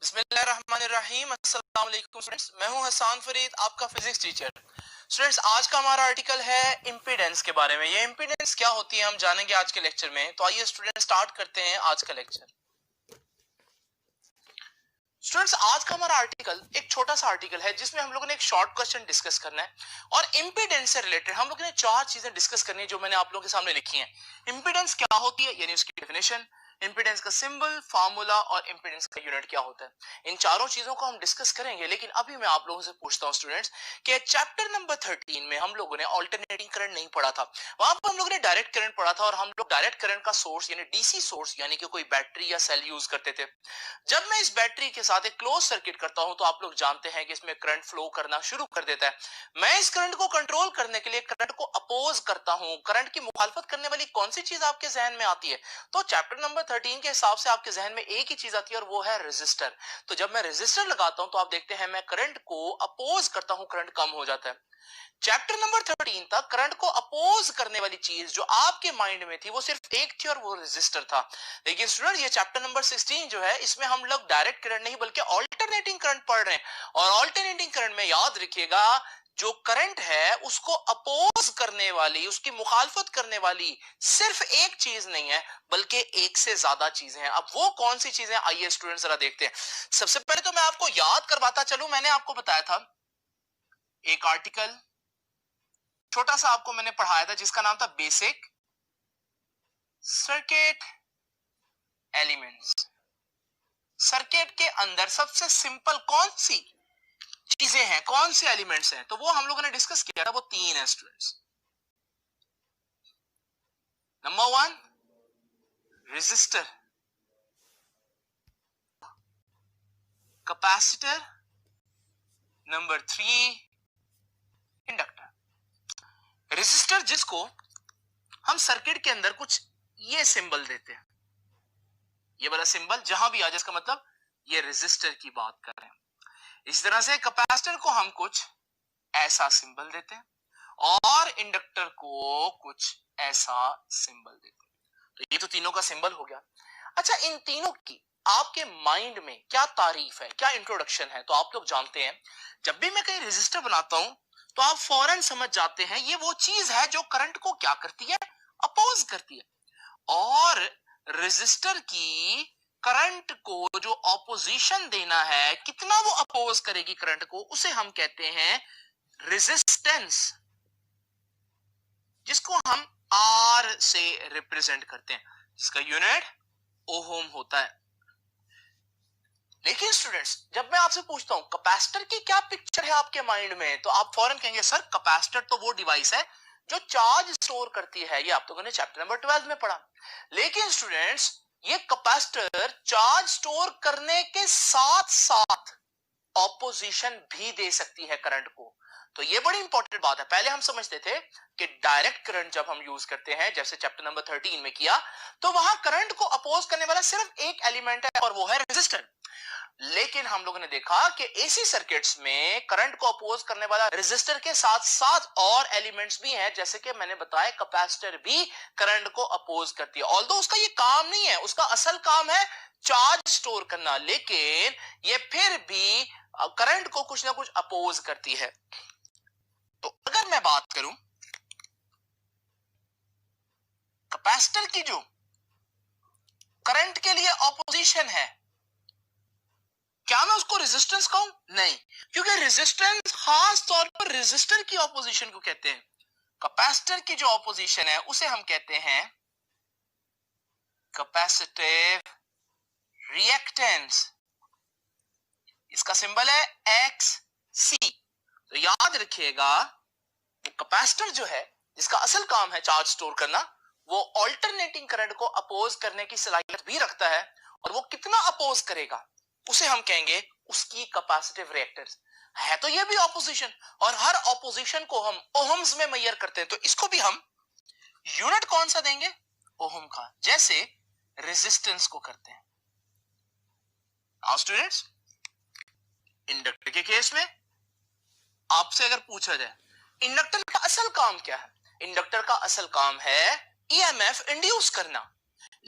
बिस्मिल्लाहिर्रहमानिर्रहीम। अस्सलाम वालेकुम स्टूडेंट्स, मैं हूं हसन फरीद, आपका फिजिक्स टीचर। स्टूडेंट्स, आज का हमारा आर्टिकल है इम्पीडेंस के बारे में। ये इम्पीडेंस क्या होती है हम जानेंगे आज के लेक्चर में। तो आइए स्टूडेंट स्टार्ट करते हैं आज का लेक्चर। स्टूडेंट्स, आज का हमारा आर्टिकल एक छोटा सा आर्टिकल है जिसमें हम लोगों ने एक शॉर्ट क्वेश्चन डिस्कस करना है और इम्पीडेंस से रिलेटेड हम लोगों ने 4 चीजें डिस्कस करनी है जो मैंने आप लोगों के सामने लिखी हैं। इम्पीडेंस क्या होती है यानी उसकी डेफिनेशन, इम्पीडेंस का सिंबल, फार्मूला और इम्पीडेंस का यूनिट क्या होता है। इन चारों चीजों को हम डिस्कस करेंगे, लेकिन अभी मैं आप लोगों से पूछता हूं स्टूडेंट्स कि चैप्टर नंबर 13 में हम लोगों ने ऑल्टरनेटिंग करंट नहीं पढ़ा था। वहां पर हम लोगों ने डायरेक्ट करंट पढ़ा था और हम लोग डायरेक्ट करंट का सोर्स यानी डीसी सोर्स यानी कि कोई बैटरी या सेल यूज करते थे। जब मैं इस बैटरी के साथ एक क्लोज सर्किट करता हूं तो आप लोग जानते हैं कि इसमें करंट फ्लो करना शुरू कर देता है। मैं इस करंट को कंट्रोल करने के लिए करंट को अपोज करता हूं। करंट की मुखालफत करने वाली कौन सी चीज आपके जहन में आती है? तो चैप्टर नंबर 13 के हिसाब से आपके जहन में एक ही चीज आती है और वो है रेजिस्टर। तो जब मैं रेजिस्टर लगाता हूं तो आप देखते हैं मैं करंट को अपोज करता हूं, करंट कम हो जाता है। चैप्टर नंबर 13 तक करंट को अपोज करने वाली चीज जो आपके माइंड में थी वो सिर्फ एक थी और वो रेजिस्टर था। लेकिन स्टूडेंट, ये चैप्टर नंबर 16 जो है इसमें हम लोग डायरेक्ट करंट नहीं बल्कि ऑल्टरनेटिंग करंट पढ़ रहे हैं। और ऑल्टरनेटिंग करंट में याद रखिएगा, जो करंट है उसको अपोज करने वाली, उसकी मुखालफत करने वाली सिर्फ एक चीज नहीं है बल्कि एक से ज्यादा चीजें हैं। अब वो कौन सी चीजें, आइए स्टूडेंट जरा देखते हैं। सबसे पहले तो मैं आपको याद करवाता चलूं, मैंने आपको बताया था एक आर्टिकल छोटा सा आपको मैंने पढ़ाया था जिसका नाम था बेसिक सर्किट एलिमेंट्स। सर्किट के अंदर सबसे सिंपल कौन सी चीजें हैं, कौन से एलिमेंट्स हैं, तो वो हम लोगों ने डिस्कस किया था। वो 3 है students. Number 1 resistor, capacitor, number 3 inductor. Resistor जिसको हम सर्किट के अंदर कुछ ये सिंबल देते हैं, ये वाला सिंबल जहां भी आ जाए इसका मतलब ये रेजिस्टर की बात कर रहे हैं। इस तरह से कैपेसिटर को हम कुछ ऐसा सिंबल देते हैं और इंडक्टर को कुछ ऐसा सिंबल देते हैं। तो ये तो तीनों का सिंबल हो गया। अच्छा, इन तीनों की आपके माइंड में क्या तारीफ है, क्या इंट्रोडक्शन है? तो आप लोग जानते हैं जब भी मैं कहीं रेजिस्टर बनाता हूं तो आप फौरन समझ जाते हैं ये वो चीज है जो करंट को क्या करती है, अपोज करती है। और रेजिस्टर की करंट को जो ऑपोजिशन देना है, कितना वो अपोज करेगी करंट को, उसे हम कहते हैं रेजिस्टेंस, जिसको हम आर से रिप्रेजेंट करते हैं, जिसका यूनिट ओहम होता है। लेकिन स्टूडेंट्स, जब मैं आपसे पूछता हूं कैपेसिटर की क्या पिक्चर है आपके माइंड में, तो आप फौरन कहेंगे सर कैपेसिटर तो वो डिवाइस है जो चार्ज स्टोर करती है। ये आप लोगों ने चैप्टर नंबर 12 में पढ़ा। लेकिन स्टूडेंट्स, ये कैपेसिटर चार्ज स्टोर करने के साथ साथ ऑपोजिशन भी दे सकती है करंट को। तो ये बड़ी इंपॉर्टेंट बात है। पहले हम समझते थे कि डायरेक्ट करंट जब हम यूज करते हैं, जैसे चैप्टर नंबर 13 में किया, तो वहां करंट को अपोज करने वाला सिर्फ एक एलिमेंट है और वो है रेजिस्टर। लेकिन हम लोगों ने देखा कि एसी सर्किट्स में करंट को अपोज करने वाला रेजिस्टर के साथ साथ और एलिमेंट्स भी हैं, जैसे कि मैंने बताया कैपेसिटर भी करंट को अपोज करती है। ऑल्दो उसका ये काम नहीं है, उसका असल काम है चार्ज स्टोर करना, लेकिन ये फिर भी करंट को कुछ ना कुछ अपोज करती है। तो अगर मैं बात करूं कैपेसिटर की जो करंट के लिए ऑपोजिशन है, क्या मैं उसको रेजिस्टेंस कहूं? नहीं, क्योंकि रेजिस्टेंस खास तौर पर रेजिस्टर की ऑपोजिशन को कहते हैं। कैपेसिटर की जो ऑपोजिशन है उसे हम कहते हैं कैपेसिटिव रिएक्टेंस। इसका सिंबल है XC। तो याद रखिएगा, कैपेसिटर जो है जिसका असल काम है चार्ज स्टोर करना, वो ऑल्टरनेटिंग करंट को अपोज करने की सलाहियत भी रखता है। और वो कितना अपोज करेगा उसे हम कहेंगे उसकी कैपेसिटिव रिएक्टेंस है। तो ये भी ऑपोजिशन, और हर ऑपोजिशन को हम ओहम्स में मेजर करते हैं। तो इसको भी हम यूनिट कौन सा देंगे? ओहम का, जैसे रेजिस्टेंस को करते हैं। नाउ स्टूडेंट्स, इंडक्टर के केस में आपसे अगर पूछा जाए इंडक्टर का असल काम क्या है, इंडक्टर का असल काम है ईएमएफ इंड्यूस करना।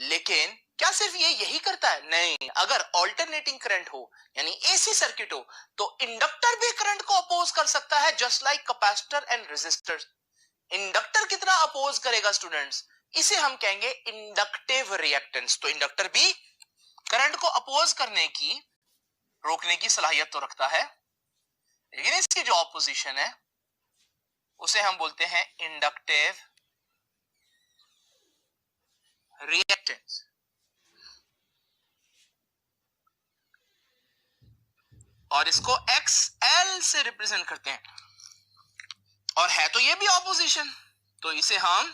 लेकिन क्या सिर्फ ये यही करता है? नहीं, अगर ऑल्टरनेटिंग करंट हो यानी एसी सर्किट हो तो इंडक्टर भी करंट को अपोज कर सकता है, just like capacitor and resistor. Inductor कितना अपोज करेगा स्टूडेंट्स? इसे हम कहेंगे इंडक्टिव रिएक्टेंस। तो इंडक्टर भी करंट को अपोज करने की, रोकने की सलाहियत तो रखता है, लेकिन इसकी जो ऑपोजिशन है उसे हम बोलते हैं इंडक्टिव रिएक्टेंस। और इसको XL से रिप्रेजेंट करते हैं, और है तो ये भी ऑपोजिशन, तो इसे हम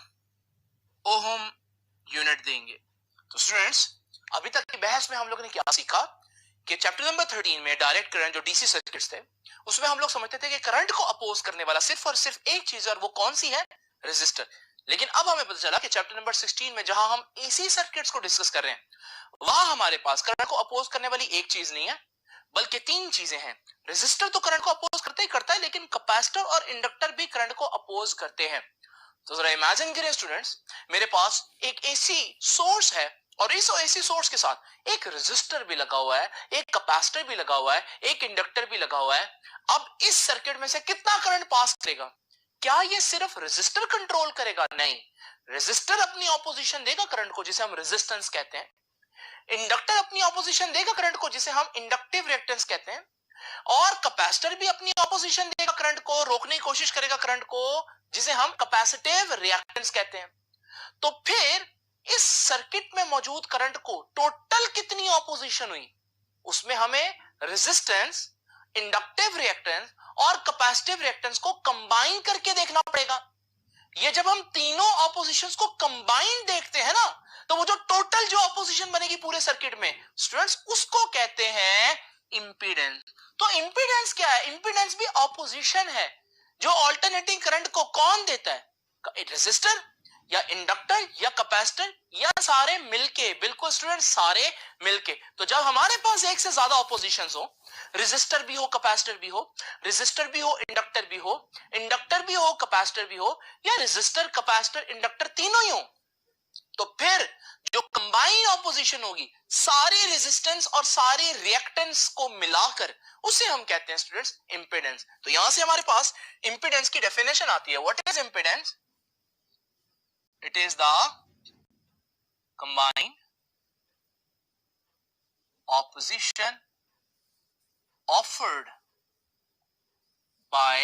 ओहम यूनिट देंगे। तो स्टूडेंट्स, अभी तक की बहस में हम लोगों ने क्या सीखा कि चैप्टर नंबर 13 में डायरेक्ट करंट जो डीसी सर्किट्स थे उसमें हम लोग समझते थे कि करंट को अपोज करने वाला सिर्फ और सिर्फ एक चीज है, और वो कौन सी है? रेजिस्टर। लेकिन अब हमें पता चला कि चैप्टर नंबर 16 में जहां हम एसी सर्किट्स को डिस्कस कर रहे हैं, वहां हमारे पास करंट को अपोज करने वाली एक चीज नहीं है बल्कि तीन चीजें हैं। रेजिस्टर तो करंट को अपोज करते ही करता है, लेकिन कैपेसिटर और इंडक्टर भी करंट को अपोज करते हैं। तो जरा इमेजिन करिए स्टूडेंट्स, मेरे पास एक एसी सोर्स है और इस एसी सोर्स के साथ एक रेजिस्टर भी लगा हुआ है, एक कैपेसिटर भी लगा हुआ है, एक इंडक्टर भी लगा हुआ है। अब इस सर्किट में से कितना करंट पास करेगा? क्या ये सिर्फ रेजिस्टर कंट्रोल करेगा? नहीं, रेजिस्टर अपनी ऑपोजिशन देगा करंट को, जिसे हम रेजिस्टेंस कहते हैं। इंडक्टर अपनी ऑपोजिशन देगा करंट को, जिसे हम इंडक्टिव रिएक्टेंस कहते हैं। और कैपेसिटर भी अपनी ऑपोजिशन देगा करंट को, रोकने की कोशिश करेगा करंट को, जिसे हम कैपेसिटिव रिएक्टेंस कहते हैं। तो फिर इस सर्किट में मौजूद करंट को टोटल कितनी ऑपोजिशन हुई, उसमें हमें रेजिस्टेंस, इंडक्टिव रिएक्टेंस और कैपेसिटिव रिएक्टेंस को कंबाइन करके देखना पड़ेगा। ये जब हम तीनों ऑपोजिशंस को कंबाइन देखते हैं ना, तो वो जो टोटल जो ऑपोजिशन बनेगी पूरे सर्किट में स्टूडेंट्स, उसको कहते हैं इंपीडेंस। तो इंपीडेंस क्या है? इंपीडेंस भी ऑपोजिशन है। जो ऑल्टरनेटिंग करंट को कौन देता है? रेजिस्टर या इंडक्टर या कैपेसिटर या सारे मिलके? बिल्कुल स्टूडेंट, सारे मिलके। तो जब हमारे पास एक से ज्यादा ऑपोजिशंस हो, रेजिस्टर भी हो, कैपेसिटर भी हो, रेजिस्टर भी हो, इंडक्टर भी हो, इंडक्टर भी हो, कैपेसिटर भी हो, या रेजिस्टर, कैपेसिटर, इंडक्टर तीनों ही हो, तो फिर जो कंबाइन ऑपोजिशन होगी सारी रेजिस्टेंस और सारी रिएक्टेंस को मिलाकर, उसे हम कहते हैं स्टूडेंट्स इंपीडेंस। तो यहां से हमारे पास इंपीडेंस की डेफिनेशन आती है। What is impedance? It is the combined opposition offered by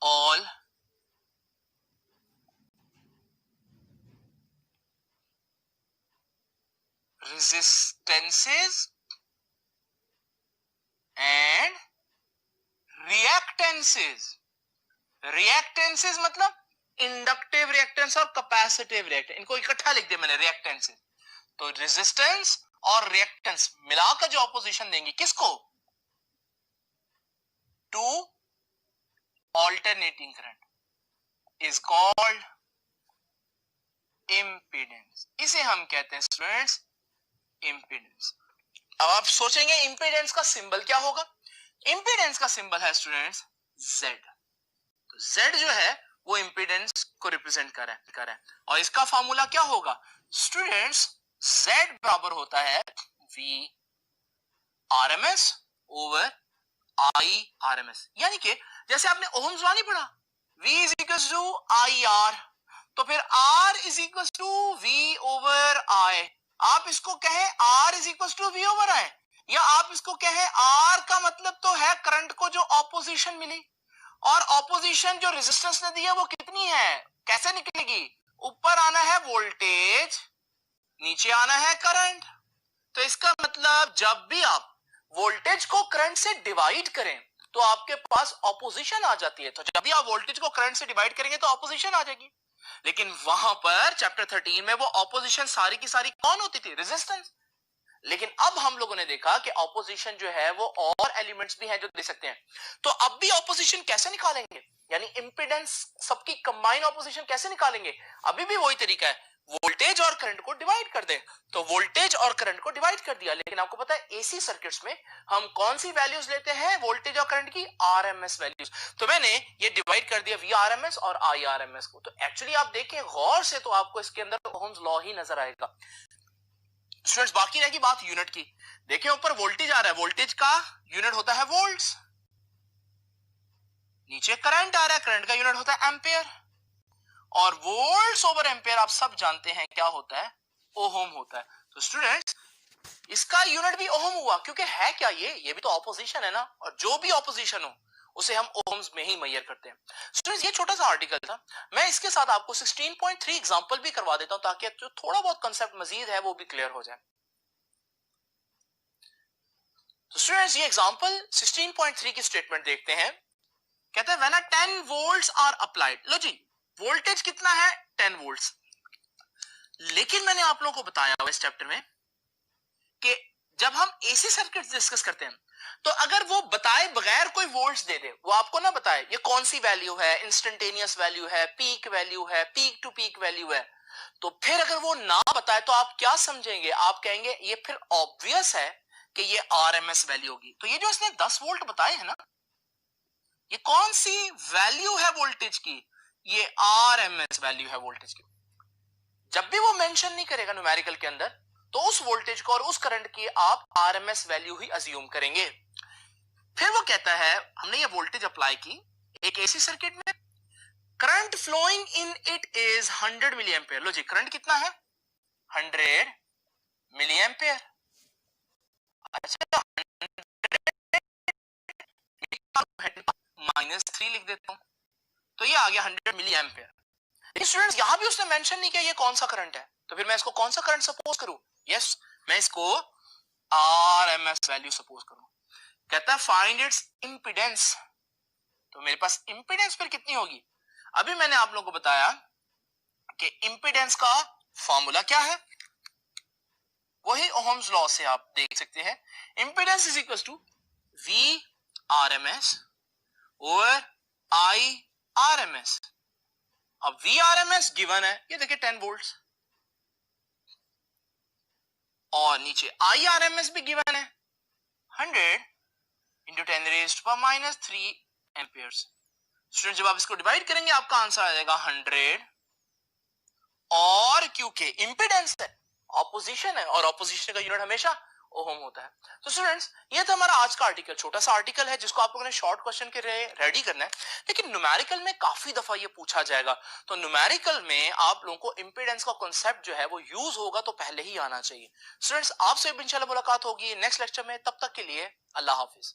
all resistances and reactances। reactances मतलब इंडक्टिव रिएक्टेंस और कैपेसिटिव रिएक्टेंस, इनको इकट्ठा लिख दिया मैंने, रिएक्टेंसेस। तो रेजिस्टेंस और रिएक्टेंस मिलाकर जो ऑपोजिशन देंगे किसको? To alternating current is called impedance. इसे हम कहते हैं स्टूडेंट्स इंपीडेंस। अब आप सोचेंगे इंपीडेंस का सिंबल क्या होगा? इंपीडेंस का सिंबल है स्टूडेंट्स Z। तो Z जो है वो इंपीडेंस को रिप्रेजेंट कर रहा है। और इसका फार्मूला क्या होगा स्टूडेंट्स? Z बराबर होता है V RMS over I RMS। यानी कि जैसे आपने ओहम्स लॉ नहीं पढ़ा, V is equal to I R, तो फिर R is equal to V over I। आप इसको कहें R is equal to V over I, या आप इसको कहें R का मतलब तो है करंट को जो ऑपोजिशन मिली, और ऑपोजिशन जो रेजिस्टेंस ने दिया वो कितनी है, कैसे निकलेगी? ऊपर आना है वोल्टेज, नीचे आना है करंट। तो इसका मतलब जब भी आप वोल्टेज को करंट से डिवाइड करें तो आपके पास ऑपोजिशन आ जाती है। तो जब भी आप वोल्टेज को करंट से डिवाइड करेंगे तो ऑपोजिशन आ जाएगी। लेकिन वहां पर चैप्टर 13 में वो ऑपोजिशन सारी की सारी कौन होती थी? रेजिस्टेंस। लेकिन अब हम लोगों ने देखा कि ऑपोजिशन जो है वो और एलिमेंट्स भी हैं जो दे सकते हैं। तो अब भी ऑपोजिशन कैसे निकालेंगे, यानी इंपीडेंस सबकी कंबाइन ऑपोजिशन कैसे निकालेंगे? अभी भी वही तरीका है, वोल्टेज और करंट को डिवाइड कर दे, तो वोल्टेज और करंट को डिवाइड कर दिया। लेकिन आपको पता है एसी सर्किट्स में हम कौन सी वैल्यूज लेते हैं वोल्टेज और करंट की? RMS values. तो मैंने ये डिवाइड कर दिया वीआरएमएस और आईआरएमएस को। तो एक्चुअली आप देखें गौर से तो आपको इसके अंदर ओम्स लॉ ही नजर आएगा। स्टूडेंट्स बाकी रहेगी बात यूनिट की। देखें ऊपर वोल्टेज आ रहा है, वोल्टेज का यूनिट होता है वोल्ट्स, नीचे करंट आ रहा है, करंट का यूनिट होता है एम्पेयर, और वोल्ट्स ओवर एम्पेयर आप सब जानते हैं क्या होता है? ओहम होता है। तो स्टूडेंट्स इसका यूनिट भी ओहम हुआ, क्योंकि है क्या ये भी तो ऑपोजिशन है ना, और जो भी ऑपोजिशन हो उसे हम ओम्स में ही मेजर करते हैं। स्टूडेंट्स ये छोटा सा आर्टिकल था, मैं इसके साथ आपको 16.3 एग्जांपल भी करवा देता हूं ताकि जो थोड़ा बहुत कांसेप्ट मजीद है वो भी क्लियर हो जाए। तो स्टूडेंट्स ये एग्जांपल 16.3 की स्टेटमेंट देखते हैं। कहता है when a 10 volts are applied. लो जी, वोल्टेज कितना है? 10 वोल्ट्स। लेकिन मैंने आप लोगों को बताया हुआ इस चैप्टर में कि जब हम एसी सर्किट डिस्कस करते हैं तो अगर वो बताए बगैर कोई वोल्ट्स दे दे, वो आपको ना बताए ये कौन सी वैल्यू है, इंस्टेंटेनियस वैल्यू है, पीक वैल्यू है, पीक टू पीक वैल्यू है, तो फिर अगर वो ना बताए तो आप क्या समझेंगे? आप कहेंगे ये फिर ऑब्वियस है कि ये आरएमएस वैल्यू होगी। तो ये जो इसने 10 वोल्ट बताए हैं ना, ये कौन सी वैल्यू है वोल्टेज की? ये आरएमएस वैल्यू है वोल्टेज की। जब भी वो मेंशन नहीं करेगा न्यूमेरिकल के अंदर तो उस वोल्टेज को और उस करंट की आप आरएमएस वैल्यू ही अज्यूम करेंगे। फिर वो कहता है हमने ये वोल्टेज अप्लाई की एक एसी सर्किट में, current flowing in it is 100 milliampere. लो जी, करंट कितना है? 100 मिली एम्पेयर। अच्छा, -3 लिख देता हूं, तो ये आ गया 100 मिली एम्पेयर। स्टूडेंट्स यहां भी उसने मेंशन नहीं किया ये कौन सा करंट है, तो फिर मैं इसको कौन सा करंट सपोज करूं? यस, मैं इसको आरएमएस वैल्यू सपोज करूं। कहता है फाइंड इट्स इंपीडेंस। तो मेरे पास इंपीडेंस फिर कितनी होगी? अभी मैंने आप लोगों को बताया कि इंपीडेंस का फॉर्मूला क्या है, वही ओहम्स लॉ से आप देख सकते हैं। Impedance is equal to V RMS over I RMS. अब वी आरएमएस गिवन है, ये देखिए 10 वोल्ट्स, और नीचे आई आरएमएस भी गिवन है 100 into 10 raised power -3 amperes. Student जब आप इसको डिवाइड करेंगे आपका आंसर आ जाएगा 100, और क्योंकि इंपीडेंस है, ऑपोजिशन है, और ऑपोजिशन का यूनिट हमेशा ओहम होता है। तो स्टूडेंट्स ये था हमारा आज का आर्टिकल, छोटा सा आर्टिकल है जिसको आप लोगों ने शॉर्ट क्वेश्चन के लिए रेडी करना है, लेकिन न्यूमेरिकल में काफी दफा ये पूछा जाएगा। तो न्यूमेरिकल में आप लोगों को इंपीडेंस का कॉन्सेप्ट जो है वो यूज होगा तो पहले ही आना चाहिए। स्टूडेंट्स आपसे इंशाल्लाह मुलाकात होगी नेक्स्ट लेक्चर में, तब तक के लिए अल्लाह हाफिज।